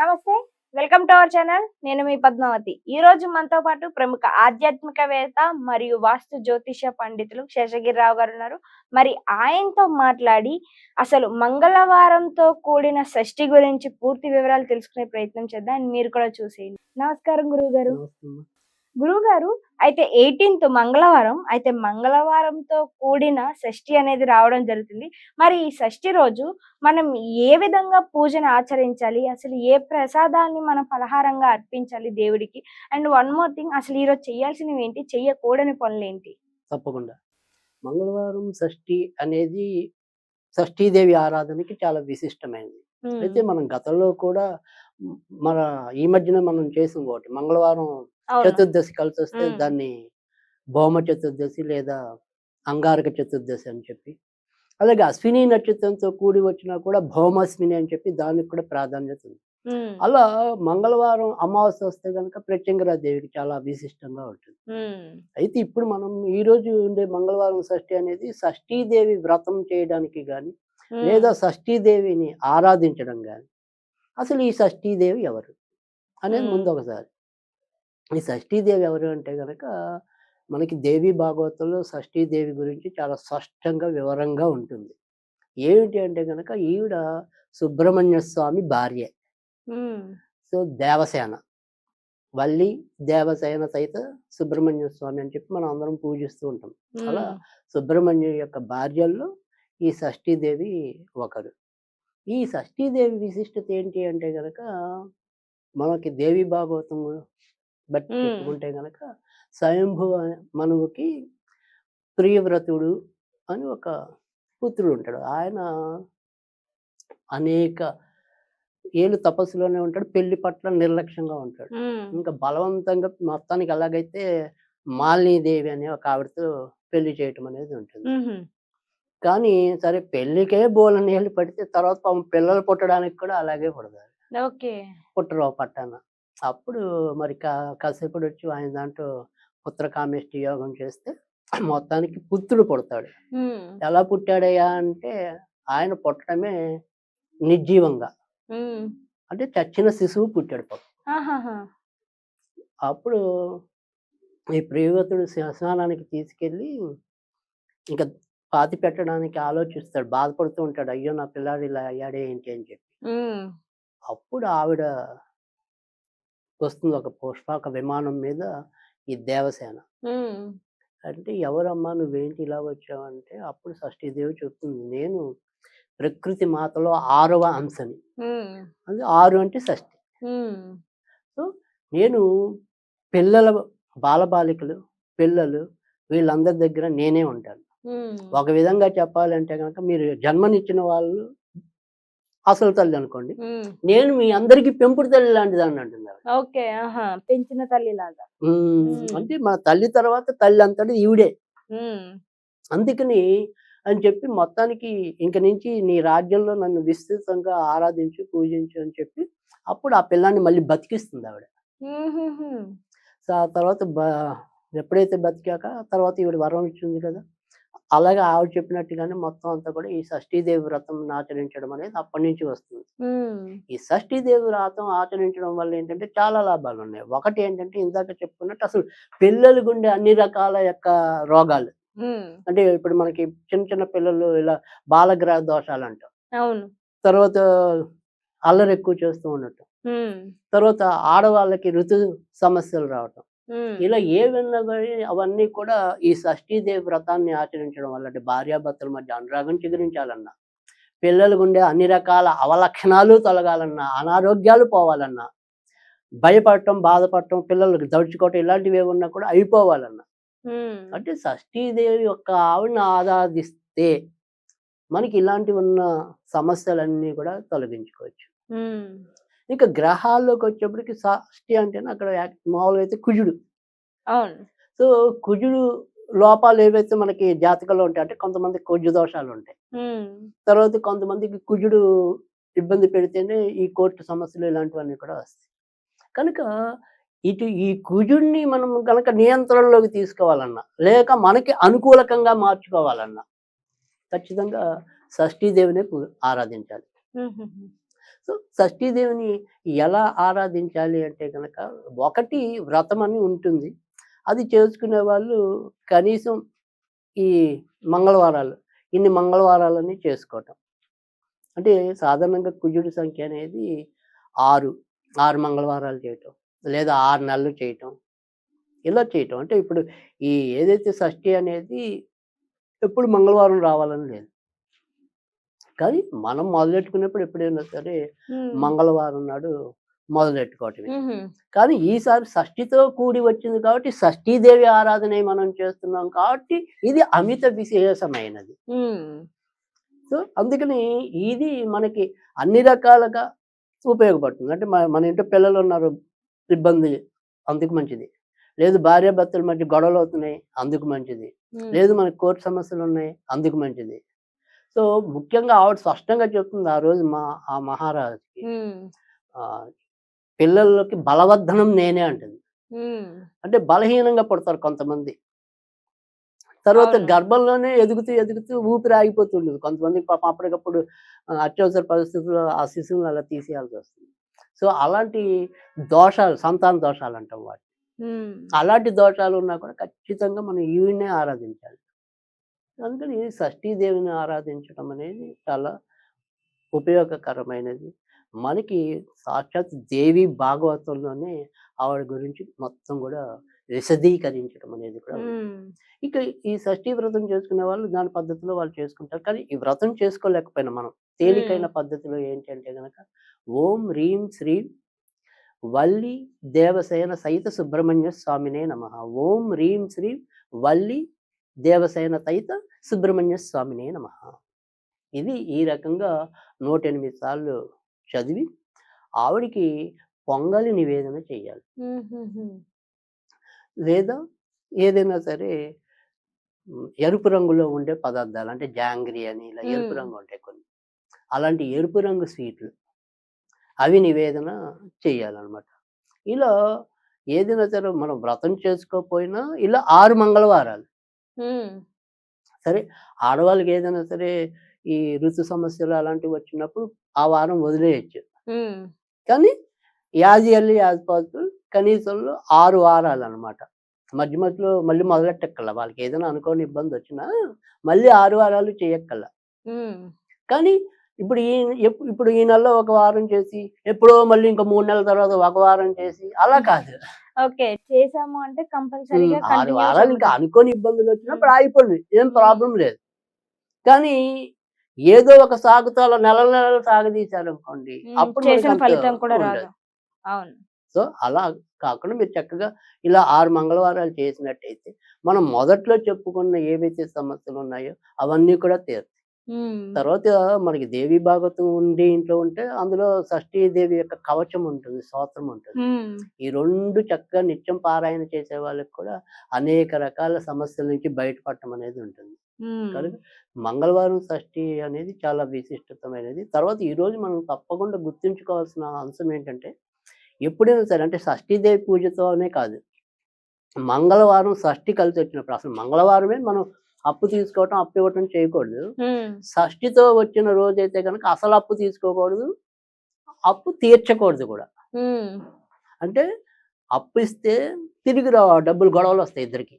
నమస్తే. Welcome to our channel. నేను మీ పద్మావతి. ఈ రోజు మనతో పాటు ప్రముఖ ఆధ్యాత్మికవేత్త మరియు వాస్తు జ్యోతిష పండితులు శేషగిరిరావు గారు ఉన్నారు. మరి ఆయనతో మాట్లాడి అసలు మంగళవారంతో కూడిన షష్ఠి గురించి పూర్తి వివరాలు తెలుసుకునే ప్రయత్నం చేద్దాం. మీరు కూడా చూసేయండి. నమస్కారం గురువుగారు. గురువుగారు, అయితే 18th మంగళవారం, అయితే మంగళవారంతో కూడిన షష్ఠి అనేది రావడం జరుగుతుంది. మరి ఈ షష్ఠి రోజు మనం ఏ విధంగా పూజను ఆచరించాలి? అసలు ఏ ప్రసాదాన్ని మనం ఫలహారంగా అర్పించాలి దేవుడికి? అండ్ వన్ మోర్ థింగ్, అసలు ఈరోజు చేయాల్సినవి ఏంటి? చెయ్యకూడని పనులేంటి? తప్పకుండా. మంగళవారం షష్ఠి అనేది షష్ఠీదేవి ఆరాధనకి చాలా విశిష్టమైనది. అయితే మనం గతంలో కూడా మన ఈ మధ్యన మనం చేసింది ఒకటి. మంగళవారం అవును. చతుర్దశి కలిసొస్తే దాన్ని భౌమ చతుర్దశి లేదా అంగారక చతుర్దశి అని చెప్పి, అలాగే అశ్విని నక్షత్రంతో కూడి వచ్చినా కూడా భౌమాశ్విని అని చెప్పి దానికి కూడా ప్రాధాన్యత ఉంది. అలా మంగళవారం అమావాస్య వస్తే కనుక ప్రత్యంగరా దేవికి చాలా విశిష్టంగా ఉంటుంది. అయితే ఇప్పుడు మనం ఈ రోజు ఉండే మంగళవారం షష్ఠి అనేది షష్ఠీదేవి వ్రతం చేయడానికి కానీ లేదా షష్ఠీదేవిని ఆరాధించడం కానీ, అసలు ఈ షష్ఠీదేవి ఎవరు అనేది ముందు ఒకసారి. ఈ షష్ఠీదేవి ఎవరు అంటే కనుక మనకి దేవి భాగవతంలో షష్ఠీదేవి గురించి చాలా స్పష్టంగా వివరంగా ఉంటుంది. ఏమిటి అంటే కనుక ఈవిడ సుబ్రహ్మణ్య స్వామి భార్య. సో దేవసేన, వల్లి దేవసేన సహిత సుబ్రహ్మణ్య స్వామి అని చెప్పి మనం అందరం పూజిస్తూ ఉంటాం. అలా సుబ్రహ్మణ్యం యొక్క భార్యల్లో ఈ షష్ఠీదేవి ఒకరు. ఈ షష్ఠీదేవి విశిష్టత ఏంటి అంటే గనక మనకి దేవి భాగవతం బట్టి చెప్పుకుంటే గనక స్వయంభు మనువుకి ప్రియవ్రతుడు అని ఒక పుత్రుడు ఉంటాడు. ఆయన అనేక ఏళ్ళు తపస్సులోనే ఉంటాడు. పెళ్లి పట్ల నిర్లక్ష్యంగా ఉంటాడు. ఇంకా బలవంతంగా మొత్తానికి ఎలాగైతే మాలినీదేవి అనే ఒక ఆవిడతో పెళ్లి చేయటం అనేది ఉంటుంది. కానీ సరే పెళ్లికే బోలెడన్నేళ్ళు పడితే తర్వాత పిల్లలు పుట్టడానికి కూడా అలాగే పుడతారు. పుట్టరు పట్టాన. అప్పుడు మరి కాసేపటి వచ్చి ఆయన దాంట్లో పుత్రకామేష్టి యోగం చేస్తే మొత్తానికి పుత్రుడు పుడతాడు. ఎలా పుట్టాడయ్యా అంటే ఆయన పుట్టడమే నిర్జీవంగా, అంటే చచ్చిన శిశువు పుట్టాడు పాపం. అప్పుడు ఈ ప్రియవ్రతుడు శ్మశానానికి తీసుకెళ్ళి ఇంకా పాతి పెట్టడానికి ఆలోచిస్తాడు. బాధపడుతూ ఉంటాడు, అయ్యో నా పిల్లాడు ఇలా అయ్యాడే ఏంటి అని చెప్పి. అప్పుడు ఆవిడ వస్తుంది ఒక పుష్పక విమానం మీద, ఈ దేవసేన. అంటే ఎవరమ్మా నువ్వేంటి ఇలా వచ్చావంటే అప్పుడు షష్ఠీదేవి చెప్తుంది, నేను ప్రకృతి మాతలో 6వ అంశని. అది 6 అంటే షష్ఠి. సో నేను పిల్లల బాలబాలికలు పిల్లలు వీళ్ళందరి దగ్గర నేనే ఉంటాను. ఒక విధంగా చెప్పాలంటే కనుక మీరు జన్మనిచ్చిన వాళ్ళు అసలు తల్లి అనుకోండి, నేను మీ అందరికి పెంపుడు తల్లి లాంటిదాన్ని అంటున్నారు. పెంచిన తల్లి లాగా. అంటే మా తల్లి తర్వాత తల్లి అంతటి ఈవిడే. అందుకని అని చెప్పి మొత్తానికి ఇంక నుంచి నీ రాజ్యంలో నన్ను విస్తృతంగా ఆరాధించు పూజించు అని చెప్పి అప్పుడు ఆ పిల్లాన్ని మళ్ళీ బతికిస్తుంది ఆవిడ. ఆ తర్వాత ఎప్పుడైతే బతికాక తర్వాత ఈవిడ వరం ఇచ్చింది కదా, అలాగే ఆవిడ చెప్పినట్టుగానే మొత్తం అంతా కూడా ఈ షష్ఠీదేవి వ్రతం ఆచరించడం అనేది అప్పటి నుంచి వస్తుంది. ఈ షష్ఠీదేవి వ్రతం ఆచరించడం వల్ల ఏంటంటే చాలా లాభాలు ఉన్నాయి. ఒకటి ఏంటంటే ఇందాక చెప్పుకున్నట్టు అసలు పిల్లలకు ఉండే అన్ని రకాల యొక్క రోగాలు, అంటే ఇప్పుడు మనకి చిన్న చిన్న పిల్లలు ఇలా బాలగ్రహ దోషాలు అంటాం, తర్వాత అల్లరి ఎక్కువ చేస్తూ ఉండటం, తర్వాత ఆడవాళ్ళకి ఋతు సమస్యలు రావటం, ఇలా ఏవన్నా కానీ అవన్నీ కూడా ఈ షష్ఠీదేవి వ్రతాన్ని ఆచరించడం వల్ల, అంటే భార్యాభర్తల మధ్య అనురాగం చిగురించాలన్నా, పిల్లలకు ఉండే అన్ని రకాల అవలక్షణాలు తొలగాలన్నా, అనారోగ్యాలు పోవాలన్నా, భయపడటం బాధపడటం పిల్లలకు దడుచుకోవటం ఇలాంటివి ఏమన్నా కూడా అయిపోవాలన్నా, అంటే షష్ఠీదేవి యొక్క ఆవిడని ఆరాధిస్తే మనకి ఇలాంటివి ఉన్న సమస్యలన్నీ కూడా తొలగించుకోవచ్చు. ఇంకా గ్రహాల్లోకి వచ్చేప్పటికి షష్ఠి అంటేనే అక్కడ మామూలుగా అయితే కుజుడు. సో కుజుడు లోపాలు ఏవైతే మనకి జాతకంలో ఉంటాయి, అంటే కొంతమంది కుజు దోషాలు ఉంటాయి, తర్వాత కొంతమందికి కుజుడు ఇబ్బంది పెడితేనే ఈ కోర్టు సమస్యలు ఇలాంటివన్నీ కూడా వస్తాయి. కనుక ఈ కుజుడిని మనం కనుక నియంత్రణలోకి తీసుకోవాలన్నా, లేక మనకి అనుకూలకంగా మార్చుకోవాలన్నా ఖచ్చితంగా షష్ఠీదేవిని ఆరాధించాలి. సో షష్ఠీదేవిని ఎలా ఆరాధించాలి అంటే కనుక ఒకటి వ్రతం అని ఉంటుంది. అది చేసుకునే వాళ్ళు కనీసం ఈ మంగళవారాలు ఇన్ని మంగళవారాలని చేసుకోవటం. అంటే సాధారణంగా కుజుడి సంఖ్య అనేది 6, 6 మంగళవారాలు చేయటం. లేదా 6 నెలలు చేయటం. ఇలా చేయటం. అంటే ఇప్పుడు ఈ ఏదైతే షష్ఠి అనేది ఎప్పుడు మంగళవారం రావాలని లేదు. కానీ మనం మొదలెట్టుకున్నప్పుడు ఎప్పుడైనా సరే మంగళవారం నాడు మొదలెట్టుకోవటమే. కానీ ఈసారి షష్ఠితో కూడి వచ్చింది కాబట్టి షష్ఠీదేవి ఆరాధన మనం చేస్తున్నాం కాబట్టి ఇది అమిత విశేషమైనది. సో అందుకని ఇది మనకి అన్ని రకాలుగా ఉపయోగపడుతుంది. అంటే మన ఇంట్లో పిల్లలు ఉన్నారు, ఇబ్బంది, అందుకు మంచిది. లేదు భార్యాభర్తల మధ్య గొడవలు అవుతున్నాయి, అందుకు మంచిది. లేదు మనకి కోర్టు సమస్యలు ఉన్నాయి, అందుకు మంచిది. సో ముఖ్యంగా ఆవిడ స్పష్టంగా చెప్తుంది ఆ రోజు ఆ మహారాజుకి, పిల్లలకి బలవర్ధనం నేనే అంటుంది. అంటే బలహీనంగా పుడతారు కొంతమంది, తర్వాత గర్భంలోనే ఎదుగుతూ ఊపిరి ఆగిపోతుండదు. కొంతమందికి పాపం అప్పటికప్పుడు అత్యవసర పరిస్థితుల్లో ఆ శిశువుని అలా తీసేయాల్సి వస్తుంది. సో అలాంటి దోషాలు, సంతాన దోషాలు అంటాం వాటిని. అలాంటి దోషాలు ఉన్నా కూడా ఖచ్చితంగా మనం ఈవిడ్నే ఆరాధించాలి. అందుకని షష్ఠీదేవిని ఆరాధించడం అనేది చాలా ఉపయోగకరమైనది. మనకి సాక్షాత్ దేవి భాగవతంలోనే ఆవిడ గురించి మొత్తం కూడా విశదీకరించడం అనేది కూడా ఉంది. ఇక ఈ షష్ఠీ వ్రతం చేసుకునే వాళ్ళు దాని పద్ధతిలో వాళ్ళు చేసుకుంటారు. కానీ ఈ వ్రతం చేసుకోలేకపోయినా మనం తేలికైన పద్ధతిలో ఏంటంటే గనక ఓం హ్రీం శ్రీం వల్లి దేవసేన సహిత సుబ్రహ్మణ్య స్వామినే నమః. ఓం హ్రీం శ్రీం వల్లి దేవసేన సహిత సుబ్రహ్మణ్య స్వామినే నమః. ఇది ఈ రకంగా 108 సార్లు చదివి ఆవిడికి పొంగలి నివేదన చేయాలి. లేదా ఏదైనా సరే ఎరుపు రంగులో ఉండే పదార్థాలు, అంటే జాంగ్రీ అని ఇలా ఎరుపు రంగు ఉంటాయి కొన్ని, అలాంటి ఎరుపు రంగు స్వీట్లు అవి నివేదన చేయాలన్నమాట. ఇలా ఏదైనా సరే మనం వ్రతం చేసుకోకపోయినా ఇలా 6 మంగళవారాలు సరే. ఆడవాళ్ళకి ఏదైనా సరే ఈ ఋతు సమస్యలు అలాంటివి వచ్చినప్పుడు ఆ వారం వదిలేయచ్చు. కానీ యాజ్ ఎర్లీ యాజ్ పాసిబుల్ కనీసంలో 6 వారాలు అనమాట. మధ్య మధ్యలో మళ్ళీ మొదలెట్టక్కల. వాళ్ళకి ఏదైనా అనుకోని ఇబ్బంది వచ్చినా మళ్ళీ 6 వారాలు చేయక్కల. కానీ ఇప్పుడు ఈ నెలలో ఒక వారం చేసి ఎప్పుడో మళ్ళీ ఇంకో 3 నెలల తర్వాత ఒక వారం చేసి అలా కాదు. ఓకే, చేసాము అంటే కంపల్సరీగా 6 వారాలు ఇంకా అనుకోని ఇబ్బందులు వచ్చినప్పుడు ఆగిపోండి, ఏం ప్రాబ్లం లేదు. కానీ ఏదో ఒక సాగుతో అలా నెలలు సాగదీశారు అనుకోండి, అప్పుడు చేసిన ఫలితం కూడా రాదు. అవును. సో అలా కాకుండా మీరు చక్కగా ఇలా 6 మంగళవారాలు చేసినట్టయితే మనం మొదట్లో చెప్పుకున్న ఏవైతే సమస్యలు ఉన్నాయో అవన్నీ కూడా తీరుతాయి. తర్వాత మనకి దేవి భాగవతం ఉండి ఇంట్లో ఉంటే అందులో షష్ఠీ దేవి యొక్క కవచం ఉంటుంది, స్తోత్రం ఉంటుంది. ఈ 2 చక్కగా నిత్యం పారాయణ చేసే వాళ్ళకి కూడా అనేక రకాల సమస్యల నుంచి బయటపడటం అనేది ఉంటుంది. కనుక మంగళవారం షష్ఠి అనేది చాలా విశిష్టతమైనది. తర్వాత ఈరోజు మనం తప్పకుండా గుర్తుంచుకోవాల్సిన అంశం ఏంటంటే, ఎప్పుడైనా సరే అంటే షష్ఠీదేవి పూజతోనే కాదు, మంగళవారం షష్ఠి కలిసి వచ్చినప్పుడు, అసలు మంగళవారమే మనం అప్పు తీసుకోవటం, అప్పు ఇవ్వటం చేయకూడదు. షష్ఠితో వచ్చిన రోజైతే కనుక అసలు అప్పు తీసుకోకూడదు, అప్పు తీర్చకూడదు కూడా. అంటే అప్పు ఇస్తే తిరిగి డబ్బులు గొడవలు వస్తాయి ఇద్దరికి.